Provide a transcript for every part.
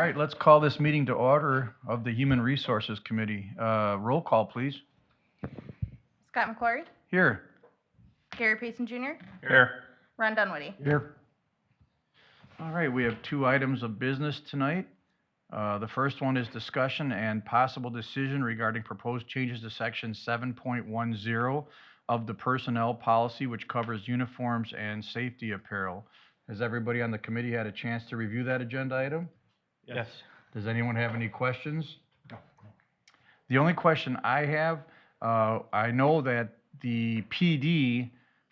All right, let's call this meeting to order of the Human Resources Committee. Roll call, please. Scott McClory, Here. Gary Payson Jr., Here. Ron Dunwoody. Here. All right, we have 2 items of business tonight. The first one is discussion and possible decision regarding proposed changes to section 7.10 of the personnel policy, which covers uniforms and safety apparel. Has everybody on the committee had a chance to review that agenda item? Yes. Does anyone have any questions? No. The only question I have, I know that the PD,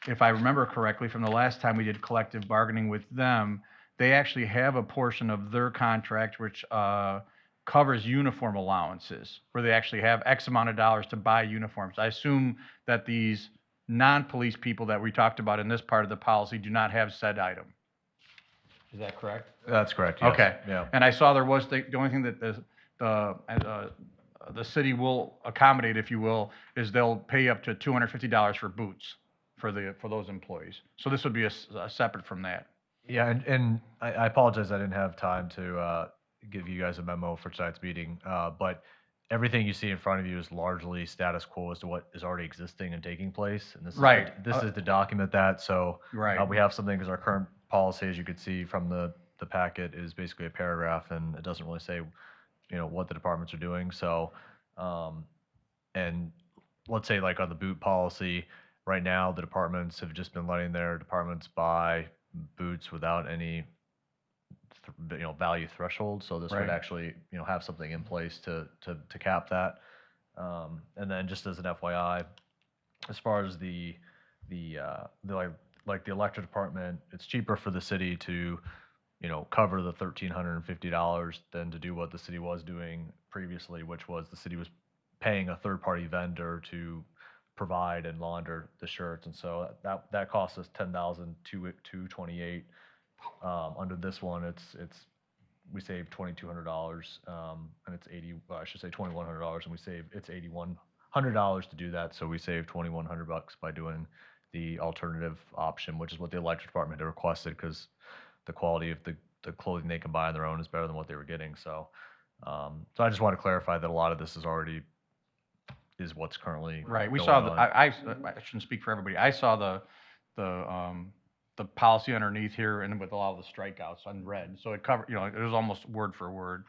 if I remember correctly from the last time we did collective bargaining with them, they actually have a portion of their contract which covers uniform allowances, where they actually have X amount of dollars to buy uniforms. I assume that these non-police people that we talked about in this part of the policy do not have said item. Is that correct? That's correct, yes. Okay. Yeah. And I saw there was the only thing that the city will accommodate, if you will, is they'll pay up to $250 for boots for those employees. So this would be a separate from that. Yeah, and I apologize, I didn't have time to give you guys a memo for tonight's meeting, but everything you see in front of you is largely status quo as to what is already existing and taking place. And this Right. Is to document that. So Right. we have something because our current policy, as you can see from the packet, is basically a paragraph, and it doesn't really say, what the departments are doing. So, and let's say like on the boot policy, right now the departments have just been letting their departments buy boots without any value threshold. So this Right. would actually have something in place to cap that. And then just as an FYI, as far as the electric department, it's cheaper for the city to cover the $1,350 than to do what the city was doing previously, which was the city was paying a third-party vendor to provide and launder the shirts, and so that cost us $10,228. Under this one, we saved $2,200, and it's $2,100, and it's $8,100 to do that. So we saved $2,100 by doing the alternative option, which is what the electric department had requested, because the quality of the clothing they can buy on their own is better than what they were getting. So, so I just want to clarify that a lot of this is what's currently Right. We going saw on. I shouldn't speak for everybody. I saw the policy underneath here and with a lot of the strikeouts on red. So it covered, it was almost word for word.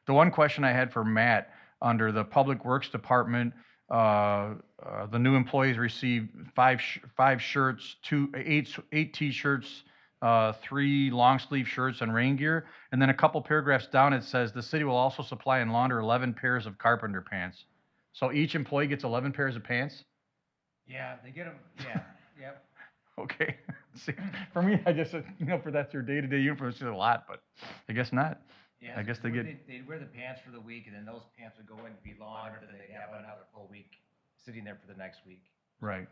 The one question I had for Matt, under the Public Works Department, the new employees receive five shirts, eight T-shirts, 3 long sleeve shirts and rain gear. And then a couple paragraphs down, it says the city will also supply and launder 11 pairs of carpenter pants. So each employee gets 11 pairs of pants? Yeah, they get them, yeah, yep. Okay. See, for me, I just, for that's their day-to-day uniform, it's just a lot, but I guess not. Yeah, I guess they get. They'd wear the pants for the week, and then those pants would go in and be laundered, and they'd have another full week sitting there for the next week. Right.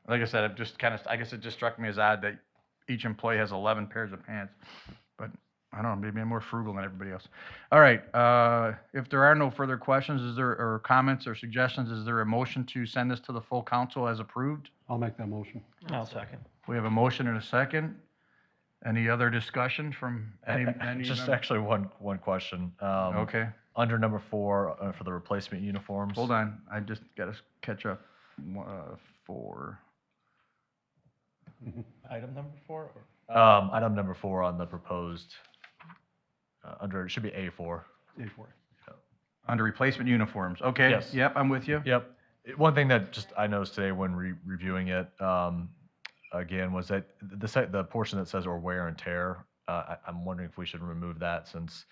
Like I said, it just I guess it just struck me as odd that each employee has 11 pairs of pants, but I don't know, maybe I'm more frugal than everybody else. All right, if there are no further questions, or comments or suggestions, is there a motion to send this to the full council as approved? I'll make that motion. I'll second. We have a motion and a second. Any other discussion from any Just member? actually one question. Okay, Under number 4, for the replacement uniforms. hold on, I just gotta catch up. 4. Item number 4? Item number 4 on the proposed, it should be A4. A4. Under replacement uniforms, okay. Yes. Yep, I'm with you. Yep. One thing that just I noticed today when reviewing it, again, was that the portion that says or wear and tear, I'm wondering if we should remove that, since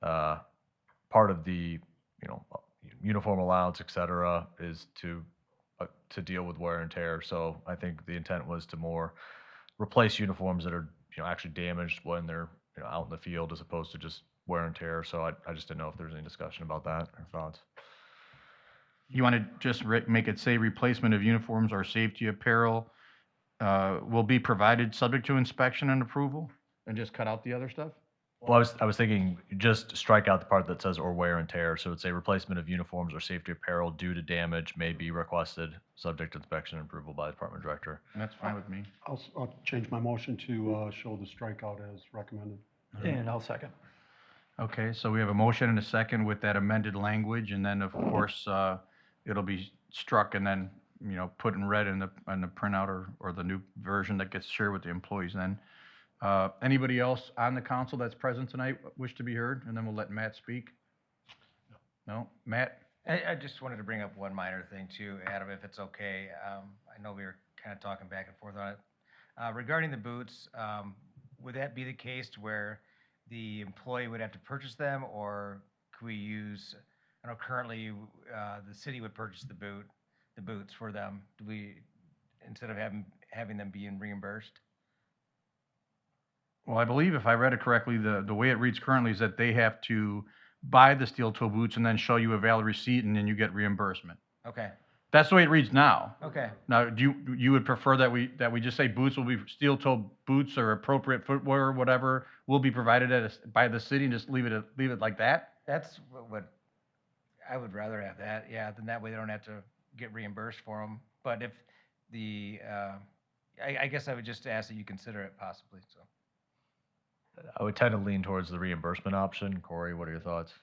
part of the uniform allowance, et cetera, is to deal with wear and tear. So I think the intent was to more replace uniforms that are actually damaged when they're out in the field, as opposed to just wear and tear. So I just didn't know if there was any discussion about that or thoughts. You want to just make it say replacement of uniforms or safety apparel will be provided subject to inspection and approval, and just cut out the other stuff? Well, I was thinking just strike out the part that says or wear and tear. So it's a replacement of uniforms or safety apparel due to damage may be requested, subject to inspection and approval by the department director. And that's fine with me. I'll change my motion to show the strikeout as recommended. And I'll second. Okay, so we have a motion and a second with that amended language, and then, of course, it'll be struck and then, put in red in the printout or the new version that gets shared with the employees then. Anybody else on the council that's present tonight wish to be heard? And then we'll let Matt speak. No? Matt? I just wanted to bring up one minor thing too, Adam, if it's okay. I know we were kind of talking back and forth on it. Regarding the boots, would that be the case to where the employee would have to purchase them, or could we use, I know currently, the city would purchase the boots for them. Do we, instead of having them being reimbursed? Well, I believe if I read it correctly, the way it reads currently is that they have to buy the steel toe boots and then show you a valid receipt and then you get reimbursement. Okay, That's the way it reads now. okay. Now, you would prefer that we just say boots will be, steel toe boots or appropriate footwear, whatever, will be provided by the city and just leave it like that? That's what, I would rather have that, yeah, then that way they don't have to get reimbursed for them. But if I guess I would just ask that you consider it possibly, so. I would tend to lean towards the reimbursement option. Corey, what are your thoughts?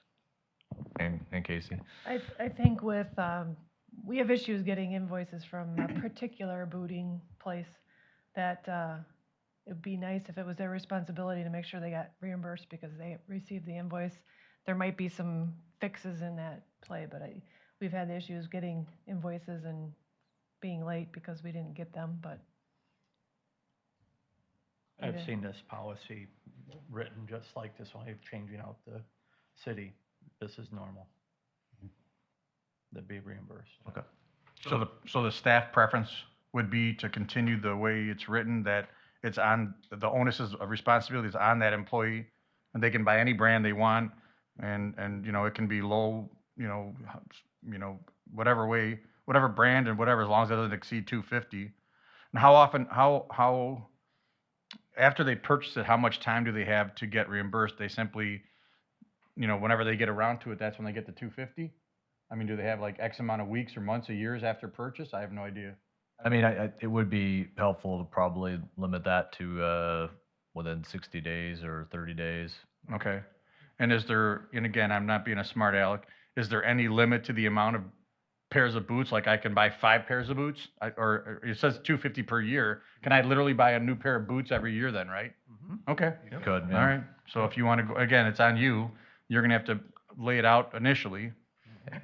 And Casey? I think with, we have issues getting invoices from a particular booting place that it'd be nice if it was their responsibility to make sure they got reimbursed because they received the invoice. There might be some fixes in that play, but we've had issues getting invoices and being late because we didn't get them, but. I've Yeah. seen this policy written just like this way, changing out the city. This is normal. They'd be reimbursed. Okay. So the staff preference would be to continue the way it's written, that it's on, the onus of responsibility is on that employee, and they can buy any brand they want, and, it can be low, whatever way, whatever brand and whatever, as long as it doesn't exceed 250. And how often, how, after they purchase it, how much time do they have to get reimbursed? They simply, whenever they get around to it, that's when they get the 250? I mean, do they have like X amount of weeks or months or years after purchase? I have no idea. I mean, it would be helpful to probably limit that to within 60 days or 30 days. Okay. And and again, I'm not being a smart aleck, is there any limit to the amount of pairs of boots? Like I can buy 5 pairs of boots? Or it says 250 per year. Can I literally buy a new pair of boots every year then, right? Okay. You could, All yeah. right. So if you want to go, again, it's on you. You're going to have to lay it out initially.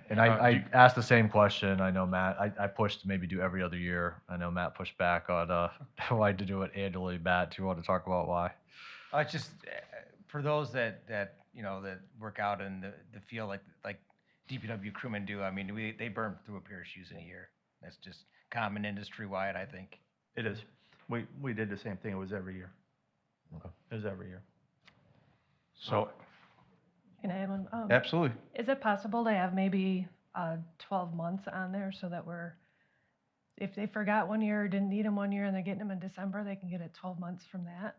And do I you- asked the same question. I know Matt, I pushed to maybe do every other year. I know Matt pushed back on why to do it annually. Matt, do you want to talk about why? It's just for those that work out in the field like DPW crewmen do. I mean, they burn through a pair of shoes in a year. That's just common industry wide, I think. It is. We did the same thing. It was every year. Okay. It was every year. So, Can I add one? absolutely. Is it possible to have maybe 12 months on there so that if they forgot one year or didn't need them one year and they're getting them in December, they can get it 12 months from that?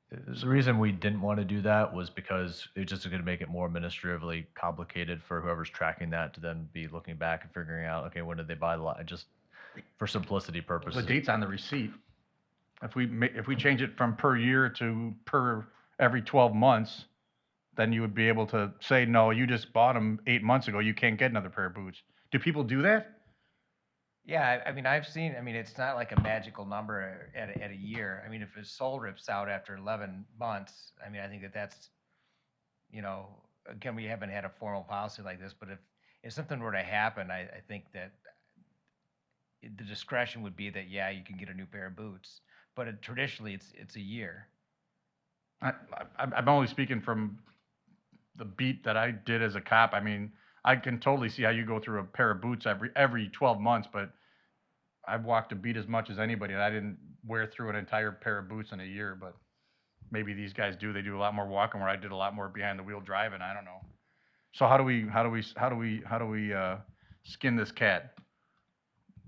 The reason we didn't want to do that was because it's just going to make it more administratively complicated for whoever's tracking that to then be looking back and figuring out, okay, when did they buy the lot? Just for simplicity The purposes. date's on the receipt. If we change it from per year to per every 12 months, then you would be able to say, no, you just bought them 8 months ago, you can't get another pair of boots. Do people do that? Yeah, I mean, it's not like a magical number at a year. I mean, if his soul rips out after 11 months, I mean, I think that's, again, we haven't had a formal policy like this, but if something were to happen, I think that the discretion would be that, yeah, you can get a new pair of boots, but traditionally, it's a year. I'm only speaking from the beat that I did as a cop. I mean, I can totally see how you go through a pair of boots every 12 months, but I've walked a beat as much as anybody, and I didn't wear through an entire pair of boots in a year, but maybe these guys do. They do a lot more walking where I did a lot more behind the wheel driving. I don't know. So how do we skin this cat?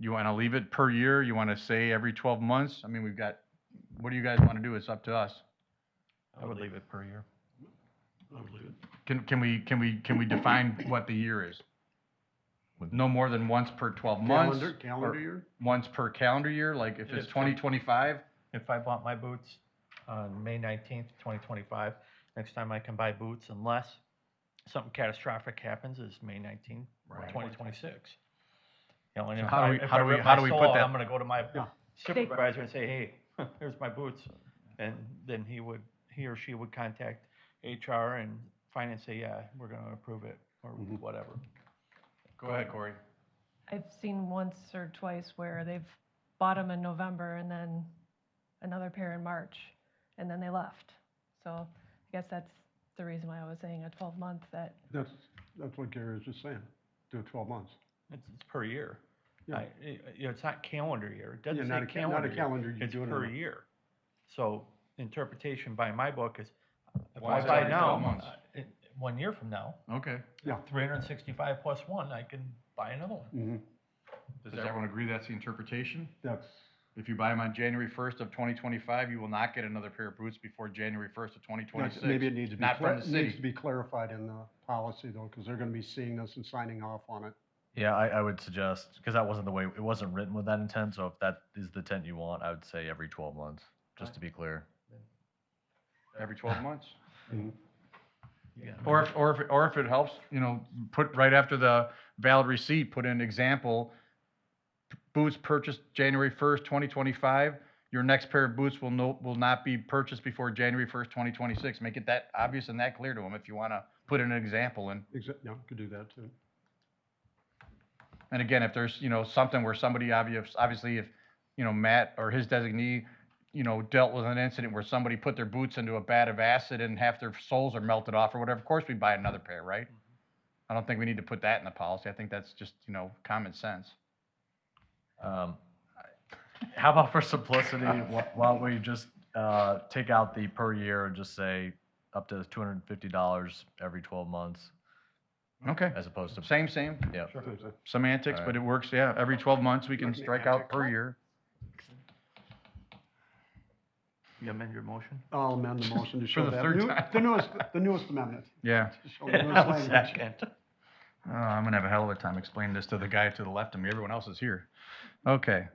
You want to leave it per year? You want to say every 12 months? I mean, what do you guys want to do? It's up to us. I would leave it per year. Can we define what the year is? No more than once per 12 months? Calendar year? Once per calendar year, like if it's If- 2025? If I bought my boots on May 19th, 2025, Next time I can buy boots unless something catastrophic happens is May 19th, Right. 2026. You know, and So if how do I, we- if how I do we- rip how my do we sole put out, that- I'm gonna go to my Yeah. supervisor and say, hey, here's my boots. And then he or she would contact HR and finance, say, yeah, we're gonna approve it, or whatever. Go ahead, Corey. I've seen once or twice where they've bought them in November and then another pair in March, and then they left. So I guess that's the reason why I was saying a 12-month that, That's what Gary was just saying, do 12 months. It's per year. Yeah. You know, it's not calendar year. It doesn't Yeah, say not a calendar year. calendar, you It's do it per in a- year. So interpretation by my book is, if Well, I it's buy every 12 now, months. 1 year from now, Okay. 365 plus 1, I can buy another one. Mm-hmm. Does everyone agree that's the interpretation? That's, If you buy them on January 1st of 2025, you will not get another pair of boots before January 1st of 2026. maybe it needs to be, Not from the needs to city. be clarified in the policy though, because they're gonna be seeing this and signing off on it. Yeah, I would suggest, because that wasn't the way, it wasn't written with that intent, so if that is the intent you want, I would say every 12 months, just to be clear. Every 12 months. Mhm. Yeah. Or if it helps, you know, put right after the valid receipt, put in example, boots purchased January 1st, 2025. Your next pair of boots will not be purchased before January 1st, 2026. Make it that obvious and that clear to them if you want to put in an example in. Yeah, could do that too. And again, if there's, you know, something where somebody obviously if, you know, Matt or his designee, you know, dealt with an incident where somebody put their boots into a vat of acid and half their soles are melted off or whatever, of course we buy another pair, right? I don't think we need to put that in the policy. I think that's just, you know, common sense. How about for simplicity, why don't we just take out the per year and just say up to $250 every 12 months, Okay. as opposed to, Same. yeah. Semantics, All but right. it works, yeah. Every 12 months, we can Like strike magic. out per year. You amend your motion? I'll amend the motion to For show the that, third time. the newest amendment. Yeah. To show the newest language. Second. I'm gonna have a hell of a time explaining this to the guy to the left of me. Everyone else is here. Okay.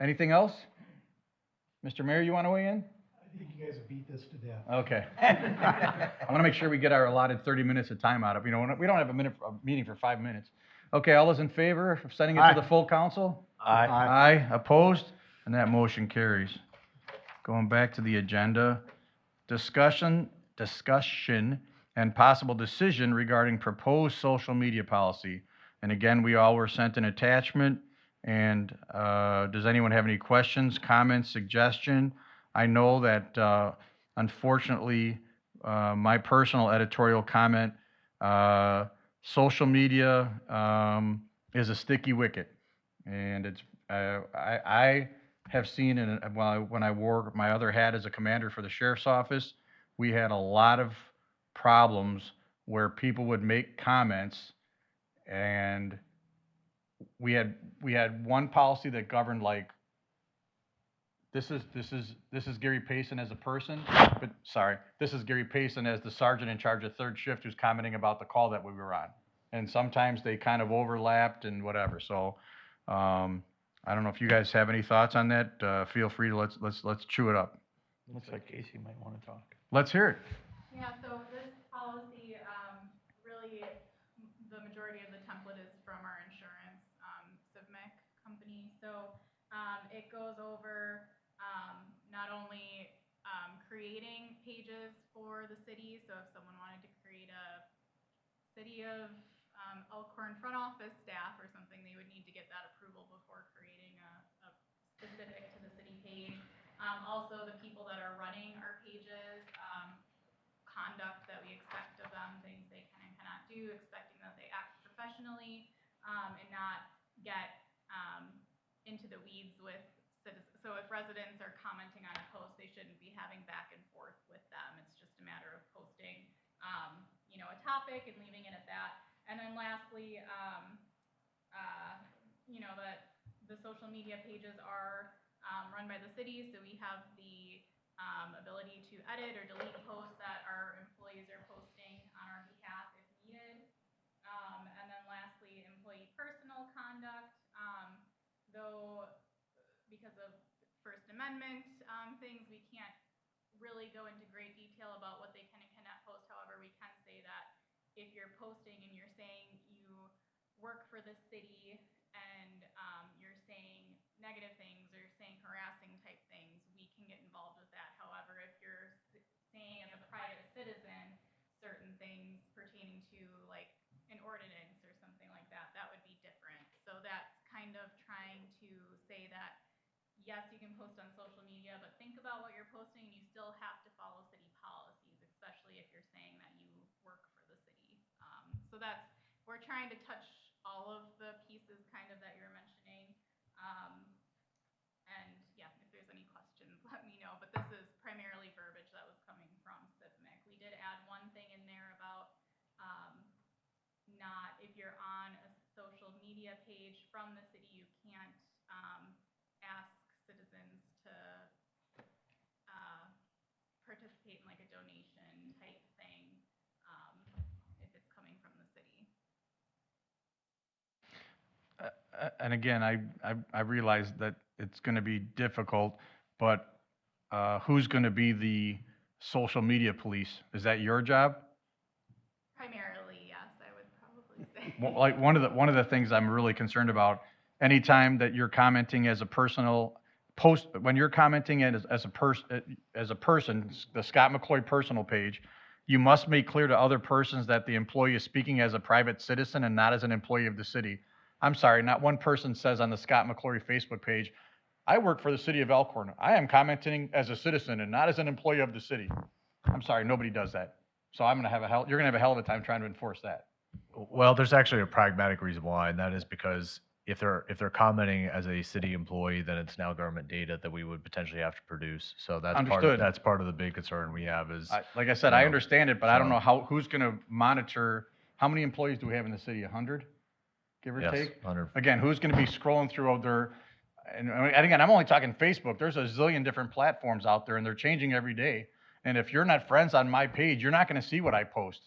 Anything else? Mr. Mayor, you want to weigh in? I think you guys have beat this to death. Okay. I want to make sure we get our allotted 30 minutes of time out of, you know, we don't have a meeting for 5 minutes. Okay, all those in favor of sending it to the full council? Aye. Aye, opposed? And that motion carries. Going back to the agenda, discussion and possible decision regarding proposed social media policy. And again, we all were sent an attachment. And does anyone have any questions, comments, suggestion? I know that unfortunately, my personal editorial comment, social media is a sticky wicket. And it's, I have seen, when I wore my other hat as a commander for the sheriff's office, we had a lot of problems where people would make comments, and we had one policy that governed, like, this is Gary Payson as a person, but sorry, this is Gary Payson as the sergeant in charge of third shift who's commenting about the call that we were on. And sometimes they kind of overlapped and whatever. So I don't know if you guys have any thoughts on that. Feel free to let's chew it up. Looks like Casey might want to talk. Let's hear it. Yeah, so this policy, really, the majority of the template is from our insurance, Civmec company. So, it goes over, not only, creating pages for the city. So if someone wanted to create a city of, Elkhorn front office staff or something, they would need to get that approval before creating a specific to the city page. Also the people that are running our pages, conduct that we expect of them, things they can and cannot do, expecting that they act professionally, and not get, into the weeds with citizens. So if residents are commenting on a post, they shouldn't be having back and forth with them. It's just a matter of posting, you know, a topic and leaving it at that. And then lastly, you know, that the social media pages are, run by the city, so we have the, ability to edit or delete posts that our employees are posting on our behalf if needed. And then lastly, employee personal conduct, though because of First Amendment things, we can't really go into great detail about what they can and cannot post. However, we can say that if you're posting and you're saying you work for the city and you're saying negative things or you're saying harassing type things, we can get involved with that. However, if you're saying as a private citizen certain things pertaining to like an ordinance or something like that, that would be different. So that's kind of trying to say that yes, you can post on social media, but think about what you're posting and you still have to follow city policies, especially if you're saying that you work for the city. So that's, we're trying to touch all of the pieces kind of that you're mentioning. And yeah, if there's any questions, let me know, but this is primarily verbiage that was coming from CIVMIC. We did add one thing in there about, not, if you're on a social media page from the city, you can't, ask citizens to, participate in like a donation type thing, if it's coming from the city. And again, I realize that it's going to be difficult, but who's going to be the social media police? Is that your job? Primarily, yes, I would probably say. Well, like one of the things I'm really concerned about, anytime that you're commenting as a personal post, when you're commenting as a person, the Scott McCloy personal page, you must make clear to other persons that the employee is speaking as a private citizen and not as an employee of the city. I'm sorry, not one person says on the Scott McCloy Facebook page, I work for the city of Elkhorn. I am commenting as a citizen and not as an employee of the city. I'm sorry, nobody does that. So you're gonna have a hell of a time trying to enforce that. Well, there's actually a pragmatic reason why, and that is because if they're commenting as a city employee, then it's now government data that we would potentially have to produce. So Understood. that's part of the big concern we have is, Like I said, you I know, understand it, but I don't so- know who's gonna monitor, how many employees do we have in the city? 100, give or yes, take? 100. Again, who's gonna be scrolling through and again, I'm only talking Facebook. There's a zillion different platforms out there and they're changing every day. And if you're not friends on my page, you're not gonna see what I post.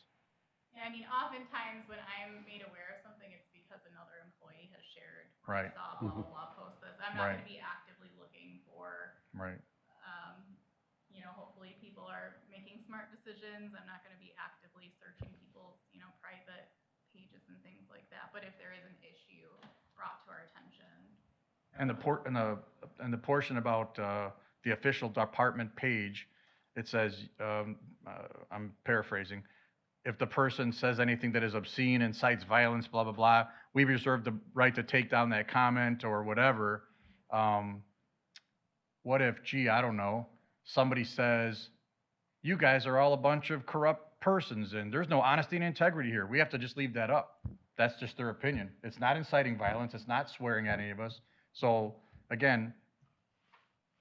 Yeah, I mean, oftentimes when I'm made aware of something, it's because another employee has shared. Right. I saw blah, blah, blah, post this. I'm not Right. gonna be actively looking for, Right. hopefully people are making smart decisions. I'm not gonna be actively searching people's, private pages and things like that. But if there is an issue brought to our attention. And the portion about the official department page, it says, I'm paraphrasing, if the person says anything that is obscene, incites violence, blah, blah, blah, we reserve the right to take down that comment or whatever. What if, gee, I don't know, somebody says, you guys are all a bunch of corrupt persons and there's no honesty and integrity here. We have to just leave that up. That's just their opinion. It's not inciting violence. It's not swearing at any of us. So again,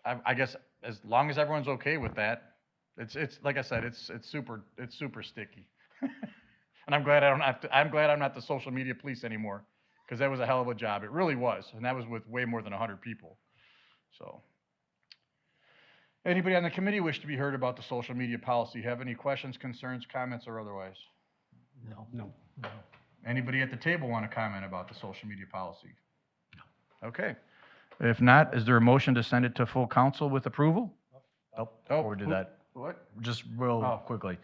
I guess as long as everyone's okay with that, it's like I said, it's super sticky. And I'm glad I'm glad I'm not the social media police anymore, because that was a hell of a job. It really was. And that was with way more than 100 people. So anybody on the committee wish to be heard about the social media policy? Have any questions, concerns, comments, or otherwise? No. Anybody at the table want to comment about the social media policy? Okay. If not, is there a motion to send it to full council with approval? Nope, before we do that, What? just real Oh. quickly.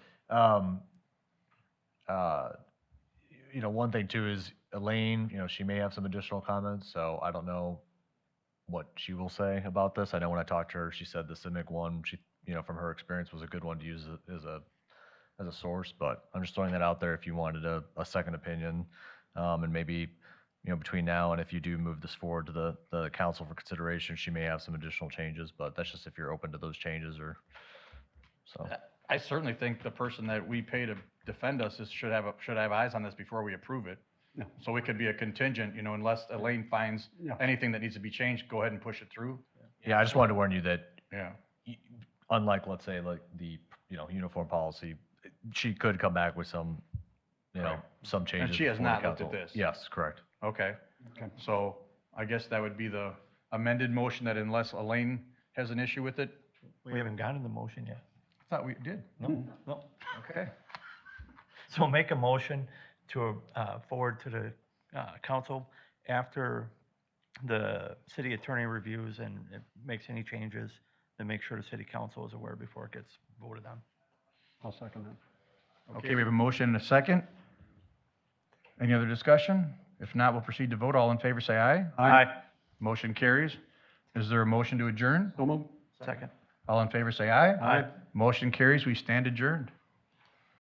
One thing too is Elaine, she may have some additional comments, so I don't know what she will say about this. I know when I talked to her, she said the CIVMIC one, from her experience was a good one to use as a source, but I'm just throwing that out there if you wanted a second opinion. And maybe, between now and if you do move this forward to the council for consideration, she may have some additional changes, but that's just if you're open to those changes or, so. I certainly think the person that we pay to defend us should have eyes on this before we approve it. Yeah. So it could be a contingent, unless Elaine finds Yeah. anything that needs to be changed, go ahead and push it through. Yeah, I just wanted to warn you that Yeah. unlike, let's say, like the, uniform policy, she could come back with some, Right. some changes. she has before the not looked at council. this. Yes, correct. Okay. Okay. So I guess that would be the amended motion, that unless Elaine has an issue with it. We haven't gotten the motion yet. I thought we did. No. Okay. So make a motion to forward to the council after the city attorney reviews and makes any changes. then make sure the city council is aware before it gets voted on. I'll second that. Okay, we have a motion and a second. Any other discussion? If not, we'll proceed to vote. All in favor, say aye. Motion carries. Is there a motion to adjourn? So moved. Second. All in favor, say aye. Aye. Motion carries. We stand adjourned.